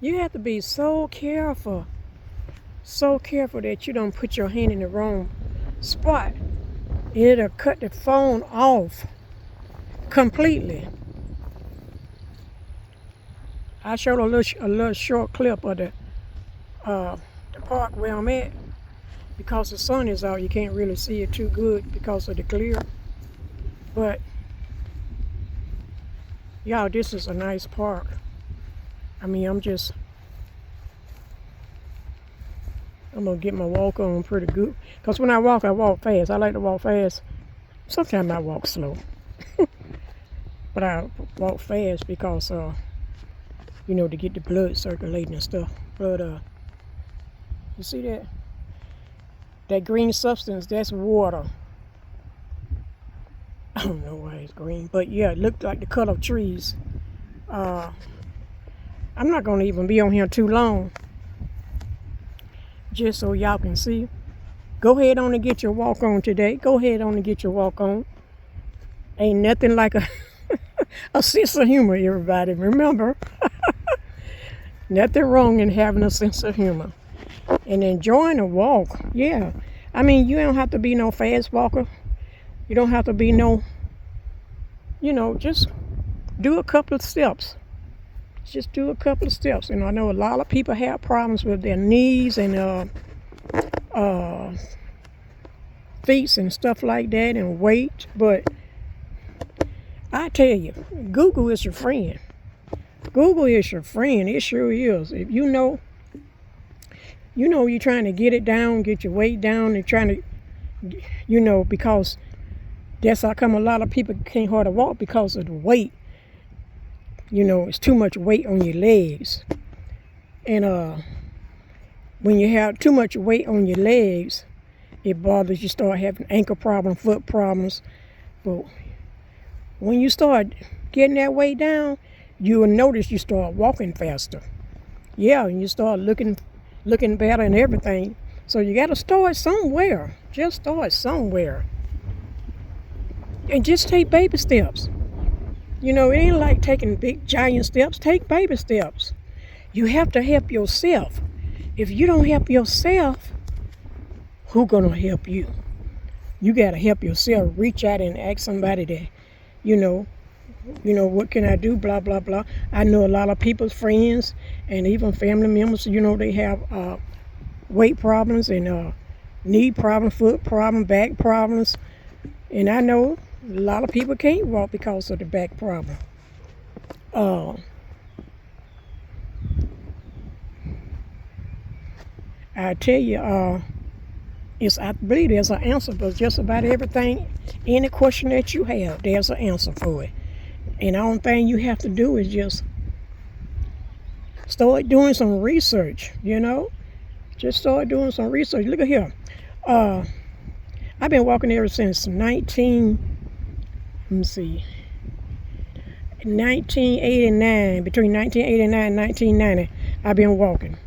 You have to be so careful that you don't put your hand in the wrong spot. It'll cut the phone off completely. I showed a little short clip of the park where I'm at. Because the sun is out, you can't really see it too good because of the glare. But y'all, this is a nice park. I mean, I'm gonna get my walk on pretty good. Because when I walk fast. I like to walk fast. Sometimes I walk slow. But I walk fast because, to get the blood circulating and stuff. But, you see that? That green substance, that's water. I don't know why it's green. But, yeah, it looked like the cut of trees. I'm not going to even be on here too long. Just so y'all can see. Go ahead on and get your walk on today. Go ahead on and get your walk on. Ain't nothing like a sense of humor, everybody. Remember, nothing wrong in having a sense of humor. And enjoying a walk. Yeah. I mean, you don't have to be no fast walker. You don't have to be just do a couple of steps. Just do a couple of steps. And I know a lot of people have problems with their knees and feet and stuff like that and weight. But I tell you, Google is your friend. Google is your friend. It sure is. If you're trying to get it down, get your weight down, and trying to, because that's how come a lot of people can't hardly walk because of the weight. It's too much weight on your legs. And when you have too much weight on your legs, it bothers you, start having ankle problems, foot problems. But when you start getting that weight down, you will notice you start walking faster. Yeah, and you start looking better and everything. So you got to start somewhere. Just start somewhere. And just take baby steps. It ain't like taking big giant steps. Take baby steps. You have to help yourself. If you don't help yourself, who gonna help you? You got to help yourself. Reach out and ask somebody that, what can I do? Blah, blah, blah. I know a lot of people's friends and even family members, they have weight problems and knee problems, foot problems, back problems. And I know a lot of people can't walk because of the back problem. I tell you, I believe there's an answer for just about everything. Any question that you have, there's an answer for it. And the only thing you have to do is just start doing some research, Just start doing some research. Look at here. I've been walking ever since 1989, between 1989 and 1990, I've been walking.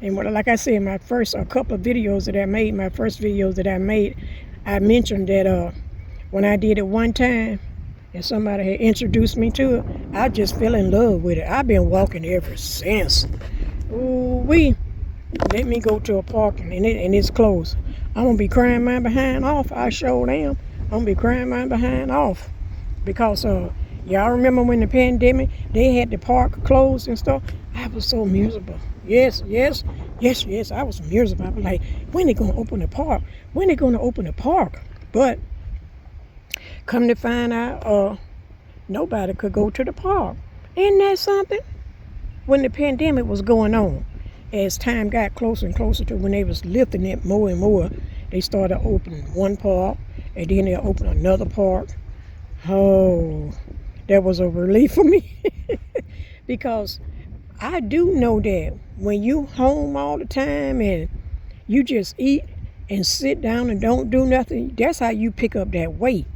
And like I said, a couple of videos that I made, my first videos that I made, I mentioned that when I did it one time, and somebody had introduced me to it, I just fell in love with it. I've been walking ever since. Ooh-wee. Let me go to a park and it's closed. I'm going to be crying my behind off. I sure am. I'm going to be crying my behind off. Because y'all remember when the pandemic, they had the park closed and stuff? I was so miserable. Yes. I was miserable. I was like, when they going to open the park? When they going to open the park? But come to find out, nobody could go to the park. Isn't that something? When the pandemic was going on, as time got closer and closer to when they was lifting it more and more, they started opening one park, and then they opened another park. Oh, that was a relief for me. Because I do know that when you home all the time and you just eat and sit down and don't do nothing, that's how you pick up that weight.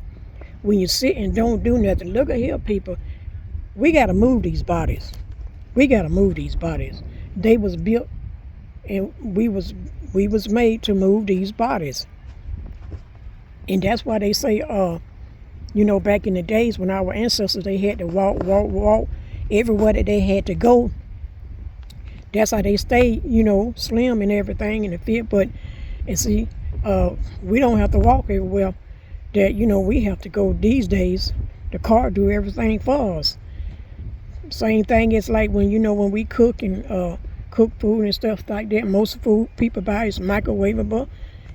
When you sit and don't do nothing. Look at here, people. We got to move these bodies. They was built and we was made to move these bodies. And that's why they say, back in the days when our ancestors, they had to walk everywhere that they had to go. That's how they stay, you know, slim and everything and fit. But and see, we don't have to walk everywhere. That you know we have to go these days. The car do everything for us. Same thing. It's like when you know when we cook and cook food and stuff like that. Most food people buy is microwavable,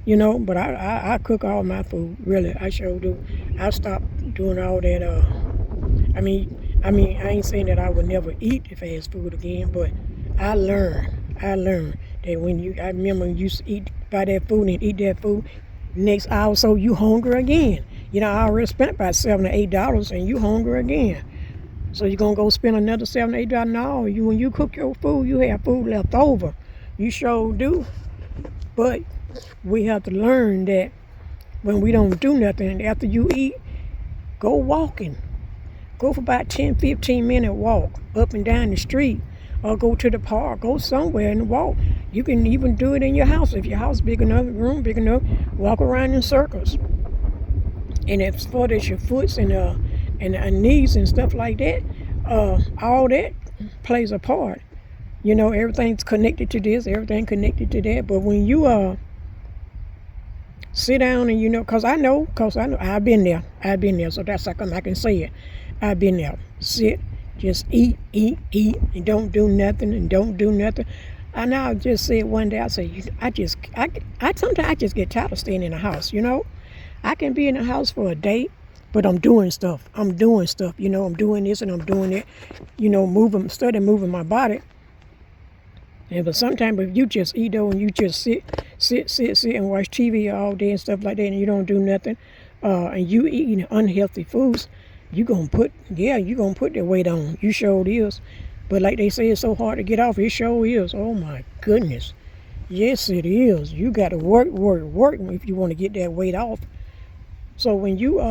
you know. But I cook all my food. Really, I sure do. I stopped doing all that. I ain't saying that I would never eat the fast food again, but I learned that I remember when you used to buy that food and eat that food, next hour or so you hungry again. You know, I already spent about $7 or $8 and you hungry again. So you're gonna go spend another $7 or $8? No, when you cook your food, you have food left over. You sure do. But we have to learn that when we don't do nothing, after you eat, go walking. Go for about 10-15 minute walk up and down the street, or go to the park, go somewhere and walk. You can even do it in your house. If your house big enough, room big enough, walk around in circles. And as far as your foots and knees and stuff like that, all that plays a part. You know, everything's connected to this, everything connected to that. But when you sit down and you know, cause I know, I've been there, so that's how come I can say it. I've been there. Sit, just eat, and don't do nothing, And I just said one day, I said, sometimes I just get tired of staying in the house, you know. I can be in the house for a day, but I'm doing stuff, you know, I'm doing this and I'm doing it, you know, moving my body. And but sometimes if you just eat though and you just sit and watch TV all day and stuff like that and you don't do nothing, and you eating unhealthy foods, you're gonna put that weight on. You sure is. But like they say, it's so hard to get off. It sure is. Oh my goodness. Yes, it is. You got to work if you want to get that weight off. So when you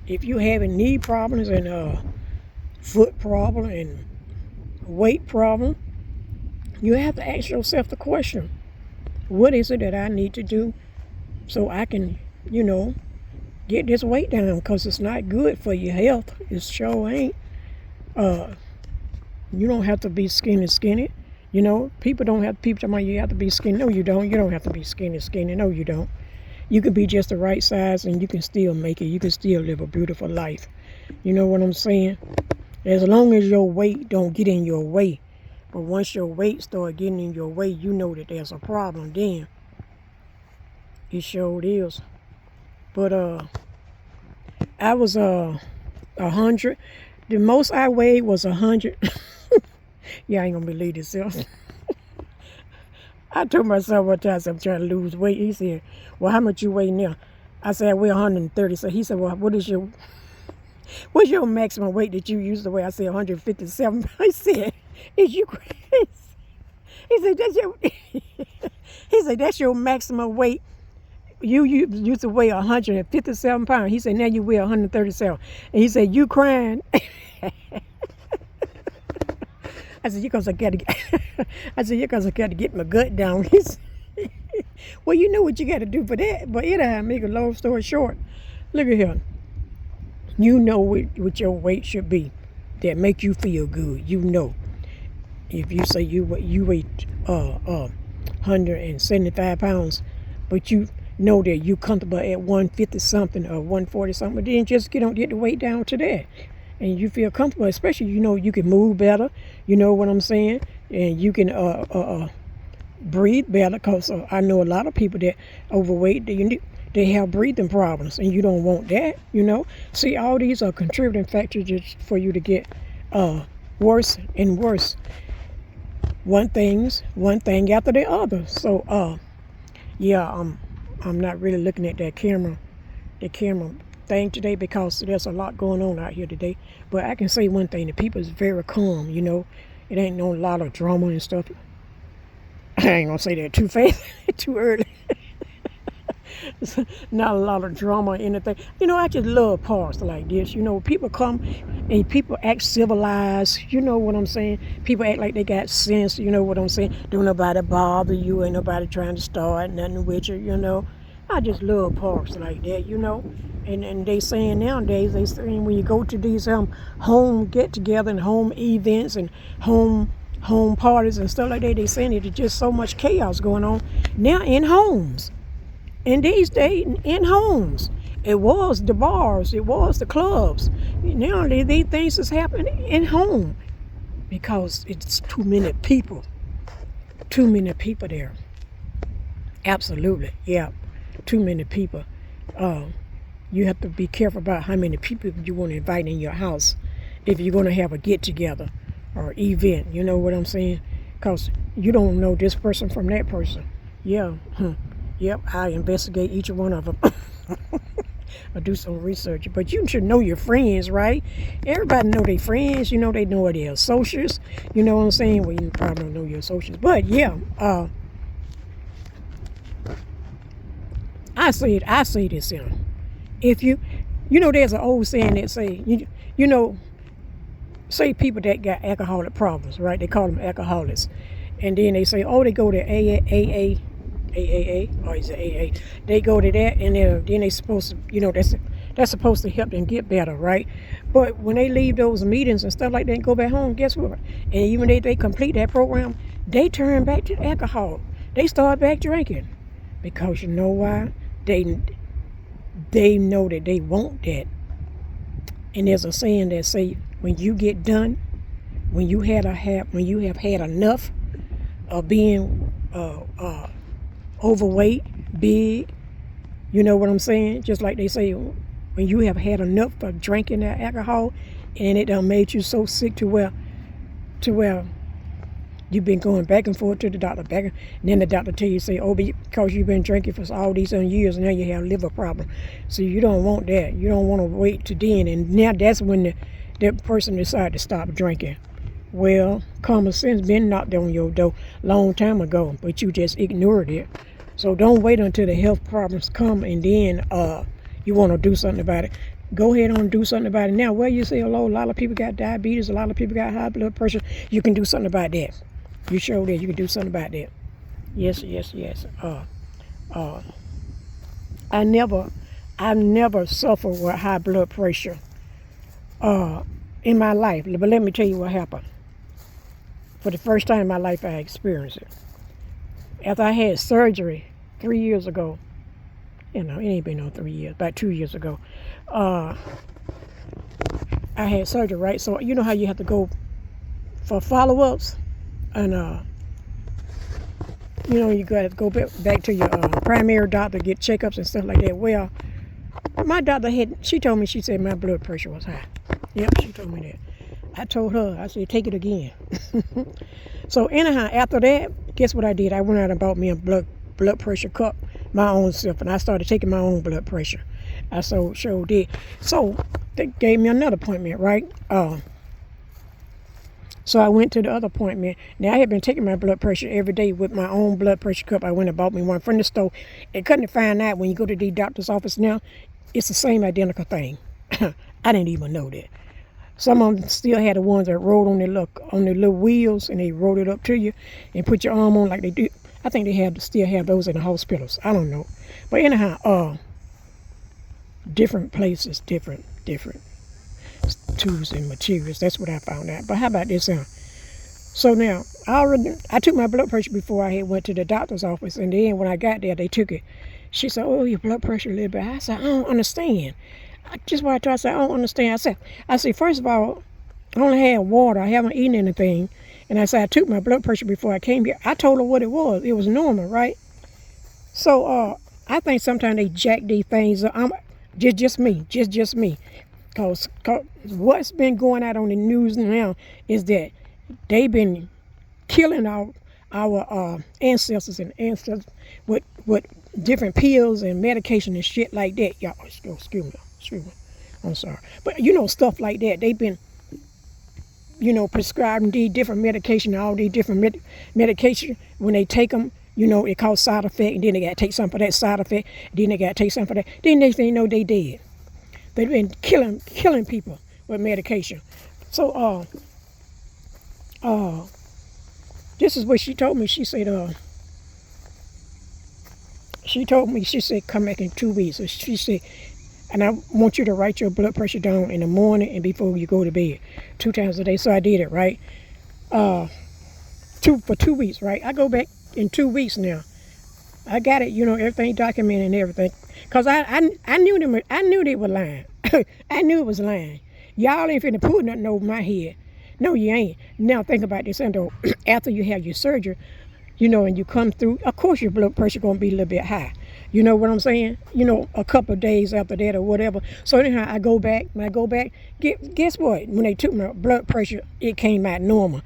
if you having knee problems and foot problem and weight problem, you have to ask yourself the question, what is it that I need to do so I can, you know, get this weight down? Because it's not good for your health. It sure ain't. You don't have to be skinny. You know, people talking about you have to be skinny. No, you don't. You don't have to be skinny. No, you don't. You can be just the right size and you can still make it. You can still live a beautiful life. You know what I'm saying? As long as your weight don't get in your way. But once your weight start getting in your way, you know that there's a problem then. It sure is. But I was 100. The most I weighed was 100. Yeah, I ain't gonna believe this. I told myself one time I'm trying to lose weight. He said, well, how much you weigh now? I said, I weigh 130. So he said, well, what's your maximum weight that you used to weigh? I said, 157. I said, is you crazy? He said, that's your maximum weight. You used to weigh 157 pounds. He said, now you weigh 137. And he said, you crying? I said, because I got to get my gut down. He said, well, you know what you got to do for that. But it'll make a long story short. Look at here. You know what your weight should be that make you feel good. You know. If you say you weigh 175 pounds, but you know that you're comfortable at 150 something or 140 something, then just get the weight down to that. And you feel comfortable, especially, you know, you can move better, you know what I'm saying? And you can breathe better, because I know a lot of people that overweight, they have breathing problems, and you don't want that, you know? See, all these are contributing factors just for you to get worse and worse. One thing after the other. So, yeah, I'm not really looking at the camera thing today because there's a lot going on out here today. But I can say one thing, the people is very calm, you know. It ain't no lot of drama and stuff. I ain't gonna say that too fast, too early. Not a lot of drama or anything. You know, I just love parks like this. You know, people come and people act civilized. You know what I'm saying? People act like they got sense. You know what I'm saying? Don't nobody bother you. Ain't nobody trying to start nothing with you, you know. I just love parks like that, you know. And they saying nowadays, they saying when you go to these home get-together and home events and home home parties and stuff like that. They saying there's just so much chaos going on now in homes. In these days, in homes. It was the bars, it was the clubs. Now these things is happening in home because it's too many people. Too many people there. Absolutely, yeah. Too many people. You have to be careful about how many people you want to invite in your house if you're going to have a get-together or event. You know what I'm saying? Because you don't know this person from that person. Yeah. Yep, I investigate each one of them. I do some research. But you should know your friends, right? Everybody know their friends. You know they know their associates. You know what I'm saying? Well, you probably don't know your associates. But yeah, I say this, if you know, there's an old saying that say, you know, say people that got alcoholic problems, right? They call them alcoholics. And then they say, oh, they go to AAA, or is it AA? They go to that, and then they supposed to, you know, that's supposed to help them get better, right? But when they leave those meetings and stuff like that and go back home, guess what? And even if they complete that program, they turn back to alcohol. They start back drinking. Because you know why? They know that they want that. And there's a saying that say, when you get done, when you have had enough of being overweight, big, you know what I'm saying? Just like they say, when you have had enough of drinking that alcohol, and it done made you so sick to where you've been going back and forth to the doctor, and then the doctor tell you, say, oh, because you've been drinking for all these years, now you have liver problem. So you don't want that. You don't want to wait to then. And now that's when the person decided to stop drinking. Well, common sense been knocked on your door long time ago, but you just ignored it. So don't wait until the health problems come and then you want to do something about it. Go ahead and do something about it now. Well, you say, hello, a lot of people got diabetes, a lot of people got high blood pressure. You can do something about that. You show that you can do something about that. Yes. I never suffered with high blood pressure in my life. But let me tell you what happened. For the first time in my life, I experienced it. After I had surgery 3 years ago, it ain't been no 3 years, about 2 years ago, I had surgery, right? So you know how you have to go for follow-ups? And you got to go back to your primary doctor, get checkups and stuff like that. Well, my doctor she told me, she said my blood pressure was high. Yep, she told me that. I told her, I said, take it again. So anyhow, after that, guess what I did? I went out and bought me a blood pressure cup, my own self, and I started taking my own blood pressure. I sure did. So they gave me another appointment, right? So I went to the other appointment. Now, I had been taking my blood pressure every day with my own blood pressure cup. I went and bought me one from the store. And couldn't find out when you go to the doctor's office now, it's the same identical thing. I didn't even know that. Some of them still had the ones that rolled on their little wheels, and they rolled it up to you and put your arm on like they do. I think they still have those in the hospitals. I don't know. But anyhow, different places, different tools and materials. That's what I found out. But how about this? So now, I took my blood pressure before I had went to the doctor's office, and then when I got there, they took it. She said, oh, your blood pressure a little bit. I said, I don't understand. I said, I don't understand. I said, first of all, I only had water. I haven't eaten anything. And I said, I took my blood pressure before I came here. I told her what it was. It was normal, right? So I think sometimes they jack these things up. Just me. Because what's been going out on the news now is that they've been killing our ancestors with different pills and medication and shit like that. Y'all, excuse me. I'm sorry. But, stuff like that. They've been, prescribing these different medication, all these different medication. When they take them, it causes side effect, and then they got to take something for that side effect, then they got to take something for that. Then next thing you know, they dead. They've been killing people with medication. So, this is what she told me. She said, come back in 2 weeks. So she said, and I want you to write your blood pressure down in the morning and before you go to bed 2 times a day. So I did it, right? for 2 weeks, right? I go back in 2 weeks now. I got it, everything documented and everything. Cause I knew them. I knew they were lying. I knew it was lying. Y'all ain't finna put nothing over my head. No, you ain't. Now think about this, and though, after you have your surgery, and you come through, of course your blood pressure gonna be a little bit high. You know what I'm saying? A couple of days after that or whatever. So anyhow, I go back. When I go back, guess what? When they took my blood pressure, it came out normal.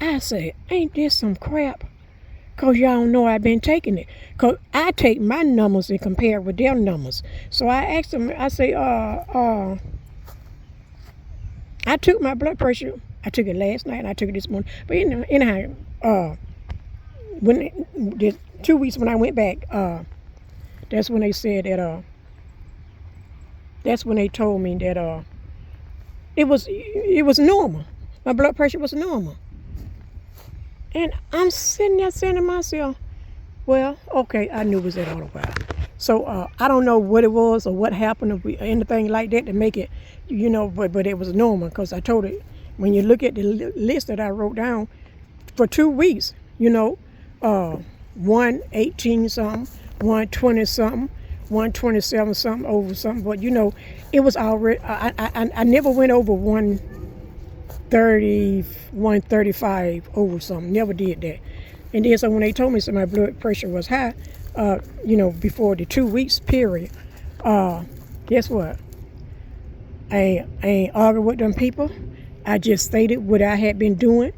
I said, ain't this some crap? Because y'all know I've been taking it. Because I take my numbers and compare it with their numbers. So I asked them, I say, I took my blood pressure. I took it last night and I took it this morning. But anyhow, the 2 weeks when I went back, that's when they said that, that's when they told me that it was normal. My blood pressure was normal. And I'm sitting there saying to myself, well, okay, I knew it was that all the while. So I don't know what it was or what happened or anything like that to make it, but it was normal because I told it, when you look at the list that I wrote down for 2 weeks, 118 something, 120 something, 127 something over something, but it was already, I never went over 130, 135 over something, never did that. And then so when they told me my blood pressure was high, before the 2 weeks period, guess what? I ain't arguing with them people. I just stated what I had been doing,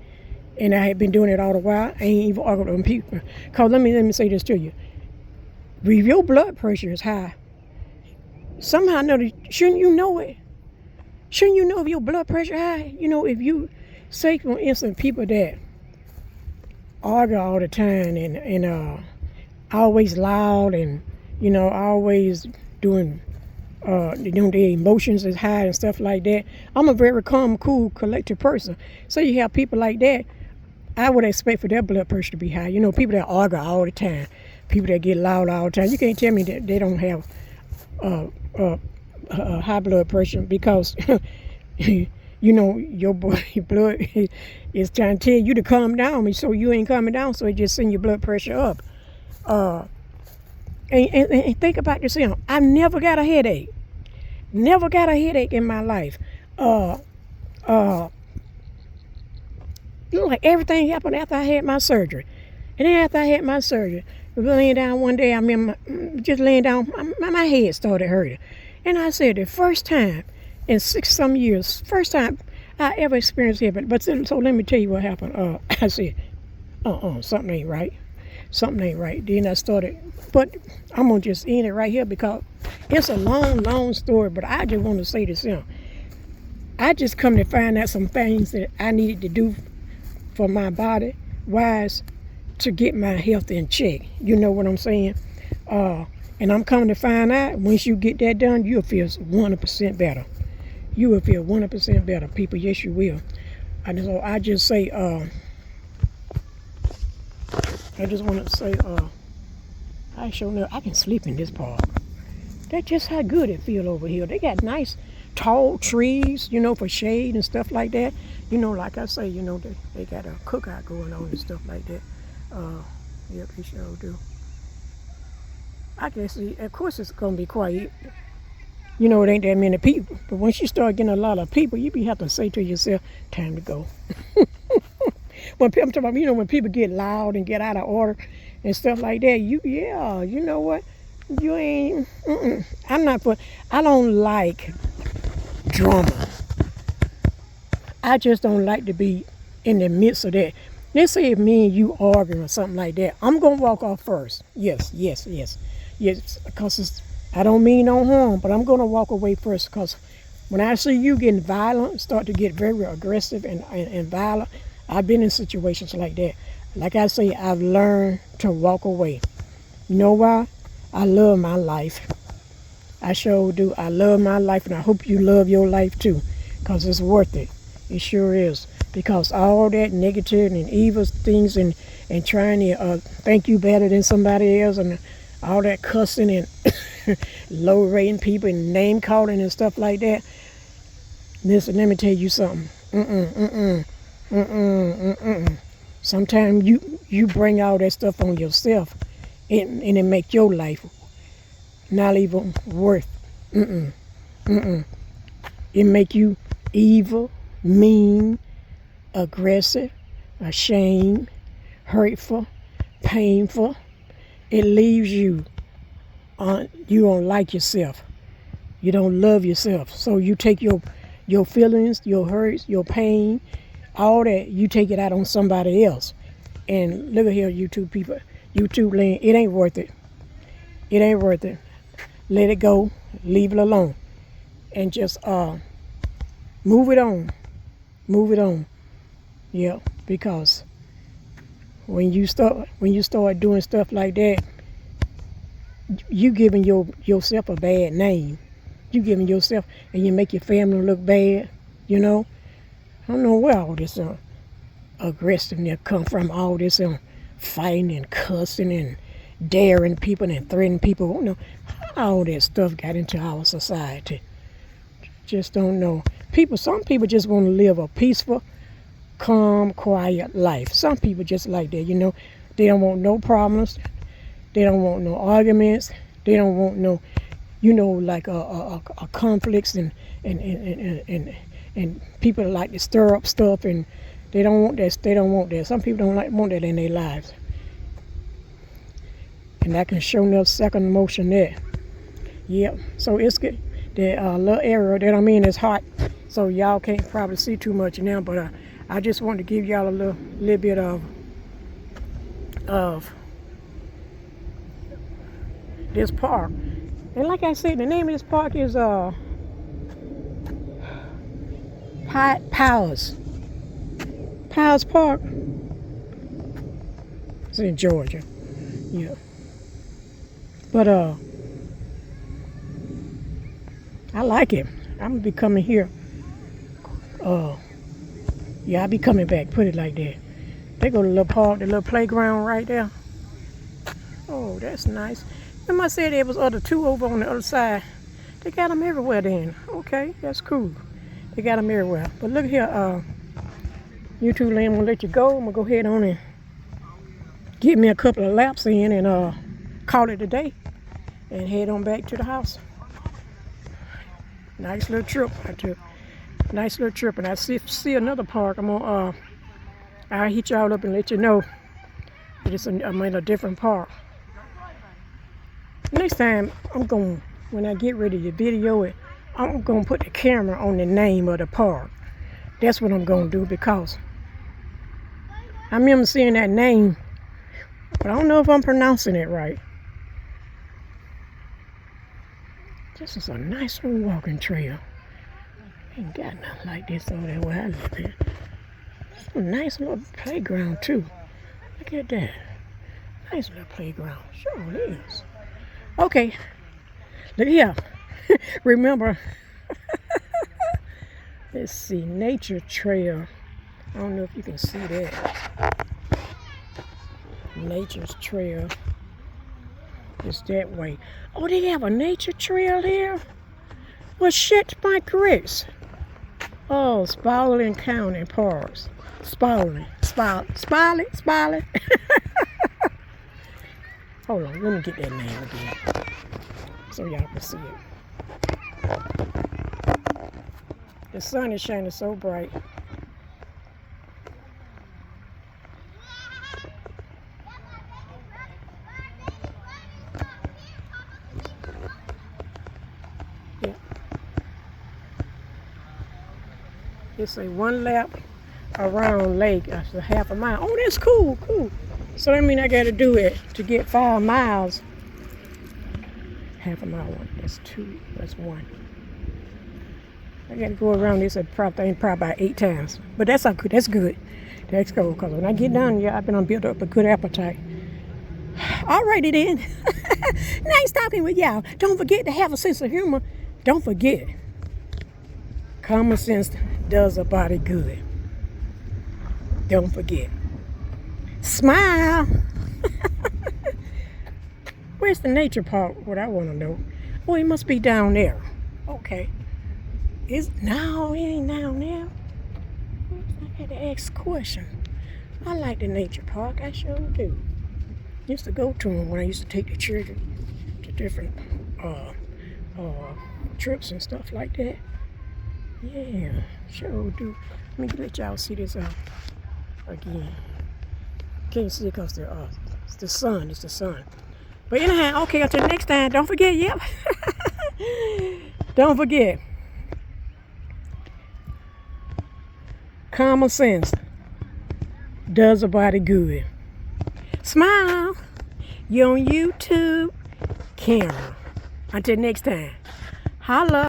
and I had been doing it all the while. I ain't even arguing with them people. Cause let me say this to you. If your blood pressure is high, somehow or another, shouldn't you know it? Shouldn't you know if your blood pressure high? If you say, for instance, people that argue all the time and always loud and always doing their emotions is high and stuff like that. I'm a very calm, cool, collected person. So you have people like that, I would expect for their blood pressure to be high. People that argue all the time, people that get loud all the time. You can't tell me that they don't have high blood pressure because your blood is trying to tell you to calm down, so you ain't calming down, so it just send your blood pressure up. And think about yourself. I've never got a headache. Never got a headache in my life. Like everything happened after I had my surgery. And then after I had my surgery, I was laying down one day, just laying down, my head started hurting. And I said, the first time in 6 some years, first time I ever experienced it. But so let me tell you what happened. I said, something ain't right. Something ain't right. Then I started, but I'm going to just end it right here because it's a long, long story, but I just want to say this here. I just come to find out some things that I needed to do for my body wise to get my health in check. You know what I'm saying? And I'm coming to find out once you get that done, you'll feel 100% better. You will feel 100% better, people. Yes, you will. I just say, I just want to say, I sure know I can sleep in this park. That's just how good it feel over here. They got nice tall trees, for shade and stuff like that. Like I say, they got a cookout going on and stuff like that. Yep, they sure do. I guess, of course it's going to be quiet. It ain't that many people. But once you start getting a lot of people, you have to say to yourself, time to go. When I'm talking about, when people get loud and get out of order and stuff like that, you know what? You ain't, I don't like drama. I just don't like to be in the midst of that. Let's say if me and you arguing or something like that, I'm going to walk off first. Yes, because I don't mean no harm, but I'm going to walk away first because when I see you getting violent, start to get very aggressive and violent, I've been in situations like that. Like I say, I've learned to walk away. You know why? I love my life. I sure do. I love my life, and I hope you love your life too, because it's worth it. It sure is. Because all that negative and evil things and trying to think you better than somebody else and all that cussing and low rating people and name calling and stuff like that. Listen, let me tell you something. Sometimes you bring all that stuff on yourself, and it make your life not even worth. It make you evil, mean, aggressive, ashamed, hurtful, painful. It leaves you on. You don't like yourself. You don't love yourself. So you take your feelings, your hurts, your pain, all that, you take it out on somebody else. And look at here, YouTube people, YouTube land, it ain't worth it. It ain't worth it. Let it go, leave it alone, and just move it on. Move it on. Yeah, because when you start doing stuff like that, you giving yourself a bad name. You giving yourself, and you make your family look bad. You know, I don't know where all this aggressiveness come from. All this fighting and cussing and daring people and threatening people. I don't know how all that stuff got into our society. Just don't know. Some people just want to live a peaceful, calm, quiet life. Some people just like that, you know. They don't want no problems. They don't want no arguments. They don't want no, you know, like conflicts and people like to stir up stuff, and they don't want that. They don't want that. Some people don't want that in their lives. And I can show enough second motion there. Yep. So it's good. The little area that I'm in is hot, so y'all can't probably see too much now. But I just wanted to give y'all a little bit of this park. And like I said, the name of this park is Powers Park. It's in Georgia. Yeah. But I like it. I'm gonna be coming here. Yeah, I'll be coming back. Put it like that. They go to the little park, the little playground right there. Oh, that's nice. Remember I said there was other two over on the other side. They got them everywhere then. Okay, that's cool. They got them everywhere. But look here, YouTube land, I'm gonna let you go. I'm gonna go ahead on and get me a couple of laps in and call it a day and head on back to the house. Nice little trip I took. Nice little trip. And I see another park. I'll hit y'all up and let you know that I'm in a different park. Next time, when I get ready to video it, I'm going to put the camera on the name of the park. That's what I'm going to do, because I remember seeing that name, but I don't know if I'm pronouncing it right. This is a nice little walking trail. Ain't got nothing like this over there where I live at. It's a nice little playground too. Look at that. Nice little playground. Sure it is. Okay. Look here. Remember. Let's see. Nature Trail. I don't know if you can see that. Nature's Trail. It's that way. Oh, they have a nature trail here? Well, shit, my grits. Oh, Spalding County Parks. Spalding. Hold on, let me get that name again so y'all can see it. The sun is shining so bright. It's a 1 lap around lake. That's a half a mile. Oh, that's cool. So that means I got to do it to get 5 miles. Half a mile. That's 2. That's 1. I got to go around this probably about 8 times. But that's good. That's good. That's cool. Because when I get down here, I've been built up a good appetite. Alrighty then. Nice talking with y'all. Don't forget to have a sense of humor. Don't forget. Common sense does a body good. Don't forget. Smile. Where's the nature park? What I want to know. Oh, it must be down there. Okay. No, it ain't down there. I had to ask a question. I like the nature park. I sure do. Used to go to them when I used to take the children to different trips and stuff like that. Yeah, sure do. Let me let y'all see this again. Can't see it because it's the sun. It's the sun. But anyhow, okay, until next time, don't forget, yep. Don't forget. Common sense does a body good. Smile. You're on YouTube. Camera. Until next time. Holla.